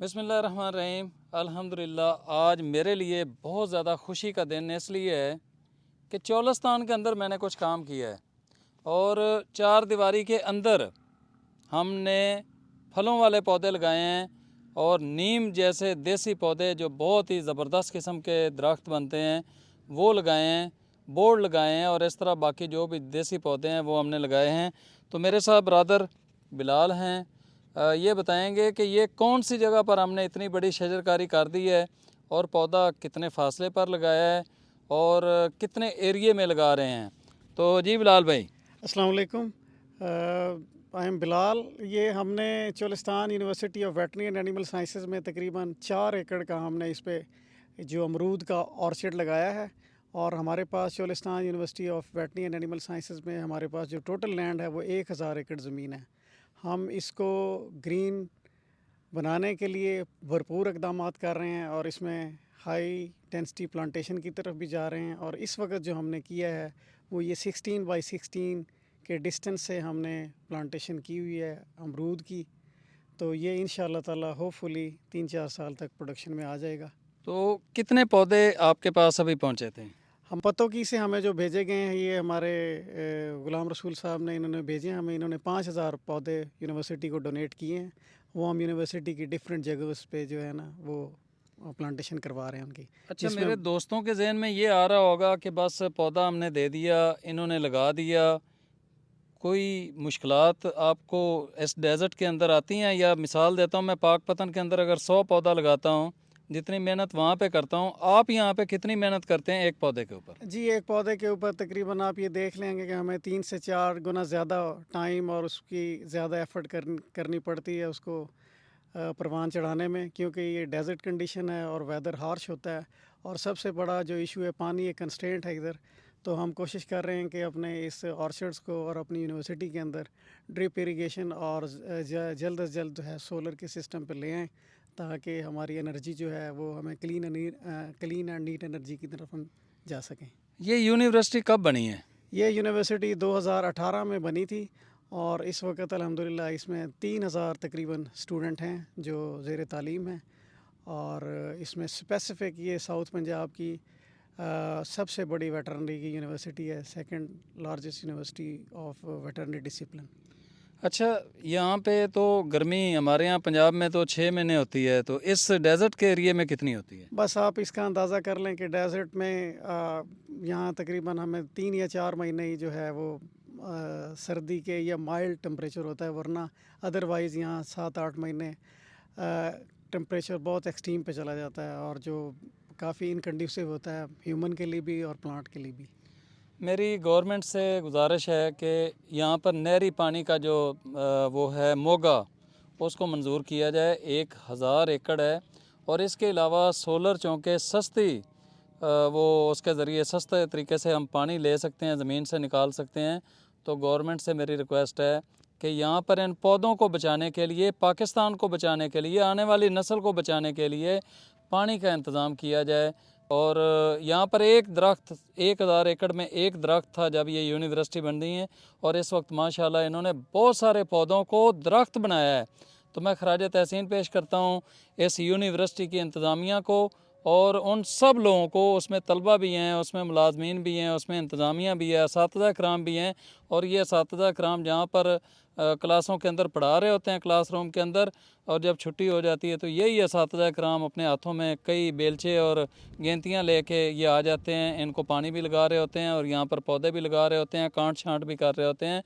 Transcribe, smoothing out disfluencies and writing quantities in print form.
بسم اللہ الرحمن الرحیم۔ الحمدللہ آج میرے لیے بہت زیادہ خوشی کا دن اس لیے ہے کہ چولستان کے اندر میں نے کچھ کام کیا ہے اور چار دیواری کے اندر ہم نے پھلوں والے پودے لگائے ہیں اور نیم جیسے دیسی پودے جو بہت ہی زبردست قسم کے درخت بنتے ہیں وہ لگائے ہیں، بورڈ لگائے ہیں اور اس طرح باقی جو بھی دیسی پودے ہیں وہ ہم نے لگائے ہیں۔ تو میرے ساتھ برادر بلال ہیں، یہ بتائیں گے کہ یہ کون سی جگہ پر ہم نے اتنی بڑی شجرکاری کر دی ہے اور پودا کتنے فاصلے پر لگایا ہے اور کتنے ایریے میں لگا رہے ہیں۔ تو جی بلال بھائی۔ السلام علیکم، آئی ایم بلال۔ یہ ہم نے Cholistan university of veterinary and animal sciences میں تقریباً 4 ایکڑ کا ہم نے اس پہ جو امرود کا آرچڈ لگایا ہے، اور ہمارے پاس Cholistan university of veterinary and animal sciences میں ہمارے پاس جو ٹوٹل لینڈ ہے وہ 1000 ایکڑ زمین ہے۔ ہم اس کو گرین بنانے کے لیے بھرپور اقدامات کر رہے ہیں اور اس میں ہائی ڈینسٹی پلانٹیشن کی طرف بھی جا رہے ہیں، اور اس وقت جو ہم نے کیا ہے وہ یہ 16 بائی 16 کے ڈسٹنس سے ہم نے پلانٹیشن کی ہوئی ہے امرود کی۔ تو یہ انشاءاللہ تعالی ہوپ فلی 3-4 سال تک پروڈکشن میں آ جائے گا۔ تو کتنے پودے آپ کے پاس ابھی پہنچے تھے؟ ہم پتوں کی سے ہمیں جو بھیجے گئے ہیں، یہ ہمارے غلام رسول صاحب نے انہوں نے بھیجے ہیں ہمیں۔ انہوں نے 5000 پودے یونیورسٹی کو ڈونیٹ کیے ہیں، وہ ہم یونیورسٹی کی ڈفرینٹ جگہوں پہ جو ہے نا وہ پلانٹیشن کروا رہے ہیں ان کی۔ اچھا، میرے دوستوں کے ذہن میں یہ آ رہا ہوگا کہ بس پودا ہم نے دے دیا، انہوں نے لگا دیا، کوئی مشکلات آپ کو اس ڈیزرٹ کے اندر آتی ہیں؟ یا مثال دیتا ہوں، میں پاک پتن کے اندر اگر 100 پودا لگاتا ہوں، جتنی محنت وہاں پہ کرتا ہوں، آپ یہاں پہ کتنی محنت کرتے ہیں ایک پودے کے اوپر؟ جی، ایک پودے کے اوپر تقریباً آپ یہ دیکھ لیں گے کہ ہمیں 3 سے 4 گنا زیادہ ٹائم اور اس کی زیادہ ایفرٹ کرنی پڑتی ہے اس کو پروان چڑھانے میں، کیونکہ یہ ڈیزرٹ کنڈیشن ہے اور ویدر ہارش ہوتا ہے، اور سب سے بڑا جو ایشو ہے پانی ایک کنسٹرینٹ ہے ادھر۔ تو ہم کوشش کر رہے ہیں کہ اپنے اس آرچڈس کو اور اپنی یونیورسٹی کے اندر ڈرپ اریگیشن اور جلد از جلد جو ہے سولر کے سسٹم پہ لے آئیں، تاکہ ہماری انرجی جو ہے وہ ہمیں کلین اینڈ نیٹ انرجی کی طرف ہم جا سکیں۔ یہ یونیورسٹی کب بنی ہے؟ یہ یونیورسٹی 2018 میں بنی تھی، اور اس وقت الحمدللہ اس میں 3000 تقریباً اسٹوڈنٹ ہیں جو زیر تعلیم ہیں، اور اس میں اسپیسیفک یہ ساؤتھ پنجاب کی سب سے بڑی ویٹرنری کی یونیورسٹی ہے، second largest university of veterinary discipline. اچھا، یہاں پہ تو گرمی ہمارے یہاں پنجاب میں تو 6 مہینے ہوتی ہے، تو اس ڈیزرٹ کے ایریے میں کتنی ہوتی ہے؟ بس آپ اس کا اندازہ کر لیں کہ ڈیزرٹ میں یہاں تقریباً ہمیں 3 یا 4 مہینے ہی جو ہے وہ سردی کے یا مائلڈ ٹمپریچر ہوتا ہے، ورنہ ادروائز یہاں 7-8 مہینے ٹمپریچر بہت ایکسٹریم پہ چلا جاتا ہے، اور جو کافی انکنڈیوسیو ہوتا ہے ہیومن کے لیے بھی اور پلانٹ کے لیے بھی۔ میری گورنمنٹ سے گزارش ہے کہ یہاں پر نہری پانی کا جو وہ ہے موگا، اس کو منظور کیا جائے۔ 1000 ایکڑ ہے، اور اس کے علاوہ سولر چونکہ سستی وہ اس کے ذریعے سستے طریقے سے ہم پانی لے سکتے ہیں، زمین سے نکال سکتے ہیں۔ تو گورنمنٹ سے میری ریکویسٹ ہے کہ یہاں پر ان پودوں کو بچانے کے لیے، پاکستان کو بچانے کے لیے، آنے والی نسل کو بچانے کے لیے پانی کا انتظام کیا جائے۔ اور یہاں پر ایک درخت 1000 ایکڑ میں ایک درخت تھا جب یہ یونیورسٹی بن رہی ہے، اور اس وقت ماشاءاللہ انہوں نے بہت سارے پودوں کو درخت بنایا ہے۔ تو میں خراج تحسین پیش کرتا ہوں اس یونیورسٹی کی انتظامیہ کو اور ان سب لوگوں کو، اس میں طلبہ بھی ہیں، اس میں ملازمین بھی ہیں، اس میں انتظامیہ بھی ہے، اساتذہ کرام بھی ہیں، اور یہ اساتذہ کرام جہاں پر کلاسوں کے اندر پڑھا رہے ہوتے ہیں کلاس روم کے اندر، اور جب چھٹی ہو جاتی ہے تو یہی اساتذہ کرام اپنے ہاتھوں میں کئی بیلچے اور گینتیاں لے کے یہ آ جاتے ہیں، ان کو پانی بھی لگا رہے ہوتے ہیں اور یہاں پر پودے بھی لگا رہے ہوتے ہیں، کانٹ چھانٹ بھی کر رہے ہوتے ہیں۔